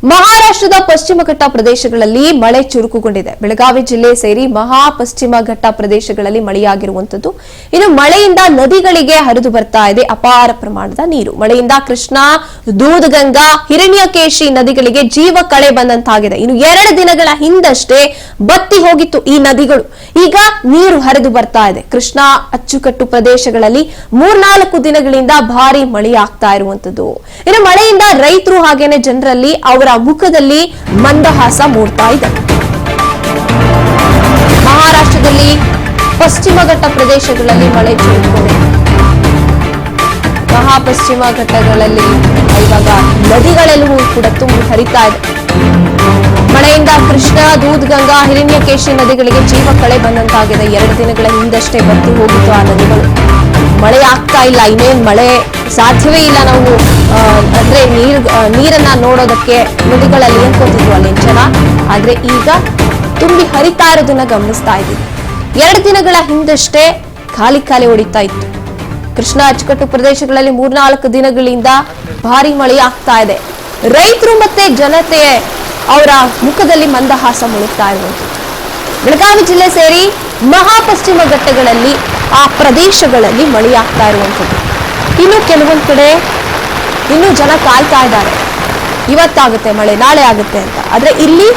ಮಹಾರಾಷ್ಟ್ರದ ಪಶ್ಚಿಮ ಘಟ್ಟ ಪ್ರದೇಶಗಳಲ್ಲಿ ಮಳೆ ಚುರುಕುಗೊಂಡಿದೆ. ಬೆಳಗಾವಿ ಜಿಲ್ಲೆ ಸೇರಿ ಮಹಾ ಪಶ್ಚಿಮ ಘಟ್ಟ ಪ್ರದೇಶಗಳಲ್ಲಿ ಮಳೆಯಾಗಿರುವಂತದ್ದು. ಇನ್ನು ಮಳೆಯಿಂದ ನದಿಗಳಿಗೆ ಹರಿದು ಬರ್ತಾ ಇದೆ ಅಪಾರ ಪ್ರಮಾಣದ ನೀರು. ಮಳೆಯಿಂದ ಕೃಷ್ಣಾ, ದೂಧಗಂಗಾ, ಹಿರಣ್ಯಕೇಶಿ ನದಿಗಳಿಗೆ ಜೀವ ಕಳೆ ಬಂದಂತಾಗಿದೆ. ಇನ್ನು 2 ದಿನಗಳ ಹಿಂದಷ್ಟೇ ಬತ್ತಿ ಹೋಗಿತ್ತು ಈ ನದಿಗಳು. ಈಗ ನೀರು ಹರಿದು ಬರ್ತಾ ಇದೆ. ಕೃಷ್ಣಾ ಅಚ್ಚುಕಟ್ಟು ಪ್ರದೇಶಗಳಲ್ಲಿ 3-4 ದಿನಗಳಿಂದ ಭಾರಿ ಮಳೆಯಾಗ್ತಾ ಇರುವಂತದ್ದು. ಇನ್ನು ಮಳೆಯಿಂದ ರೈತರು ಹಾಗೇನೆ ಜನರಲ್ಲಿ ಅವರ ಮುಖದಲ್ಲಿ ಮಂದಹಾಸ ಮೂಡ್ತಾ ಇದೆ. ಮಹಾರಾಷ್ಟ್ರದಲ್ಲಿ ಪಶ್ಚಿಮ ಘಟ್ಟ ಪ್ರದೇಶಗಳಲ್ಲಿ ಮಳೆ ಚುರುಕುಗೊಂಡಿದೆ. ಮಹಾ ಪಶ್ಚಿಮ ಘಟ್ಟಗಳಲ್ಲಿ ಇವಾಗ ನದಿಗಳೆಲ್ಲವೂ ಕೂಡ ತುಂಬಿ ಹರಿತಾ ಇದೆ. ಮಳೆಯಿಂದ ಕೃಷ್ಣಾ, ದೂಧಗಂಗಾ, ಹಿರಣ್ಯಕೇಶಿ ನದಿಗಳಿಗೆ ಜೀವ ಕಳೆ ಬಂದಂತಾಗಿದೆ. 2 ದಿನಗಳ ಹಿಂದಷ್ಟೇ ಬತ್ತಿ ಹೋಗಿತ್ತು ಆ ನದಿಗಳು. ಮಳೆ ಆಗ್ತಾ ಇಲ್ಲ, ಇನ್ನೇನ್ ಮಳೆ ಸಾಧ್ಯವೇ ಇಲ್ಲ. ನಾವು ಅಂದ್ರೆ ನೀರನ್ನ ನೋಡೋದಕ್ಕೆ ನದಿಗಳಲ್ಲಿ ಏನ್ಕೋತಿದ್ವು ಅಲ್ಲಿನ ಜನ. ಆದ್ರೆ ಈಗ ತುಂಬಿ ಹರಿತಾ ಇರೋದನ್ನ ಗಮನಿಸ್ತಾ ಇದ್ದೀವಿ. 2 ದಿನಗಳ ಹಿಂದಷ್ಟೇ ಖಾಲಿ ಹೊಡಿತಾ ಇತ್ತು. ಕೃಷ್ಣಾ ಅಚ್ಚುಕಟ್ಟು ಪ್ರದೇಶಗಳಲ್ಲಿ 3-4 ದಿನಗಳಿಂದ ಭಾರಿ ಮಳೆ ಆಗ್ತಾ ಇದೆ. ರೈತರು ಮತ್ತೆ ಜನತೆ ಅವರ ಮುಖದಲ್ಲಿ ಮಂದಹಾಸ ಮುಳುಗ್ತಾ ಇರುವಂಥದ್ದು. ಬೆಳಗಾವಿ ಜಿಲ್ಲೆ ಸೇರಿ ಮಹಾ ಪಶ್ಚಿಮ ಘಟ್ಟಗಳಲ್ಲಿ ಆ ಪ್ರದೇಶಗಳಲ್ಲಿ ಮಳೆಯಾಗ್ತಾ ಇರುವಂಥದ್ದು. ಇನ್ನು ಕೆಲವೊಂದು ಕಡೆ ಇನ್ನೂ ಜನ ಕಾಯ್ತಾ ಇದ್ದಾರೆ, ಇವತ್ತಾಗುತ್ತೆ ಮಳೆ, ನಾಳೆ ಆಗುತ್ತೆ ಅಂತ. ಆದ್ರೆ ಇಲ್ಲಿ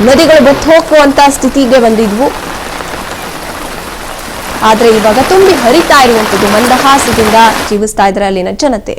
ನದಿಗಳು ಬತ್ತು ಹೋಗುವಂತ ಸ್ಥಿತಿಗೆ ಬಂದಿದ್ವು. ಆದ್ರೆ ಇವಾಗ ತುಂಬಿ ಹರಿತಾ ಇರುವಂಥದ್ದು. ಮಂದಹಾಸದಿಂದ ಜೀವಿಸ್ತಾ ಇದ್ದಾರೆ ಅಲ್ಲಿನ ಜನತೆ.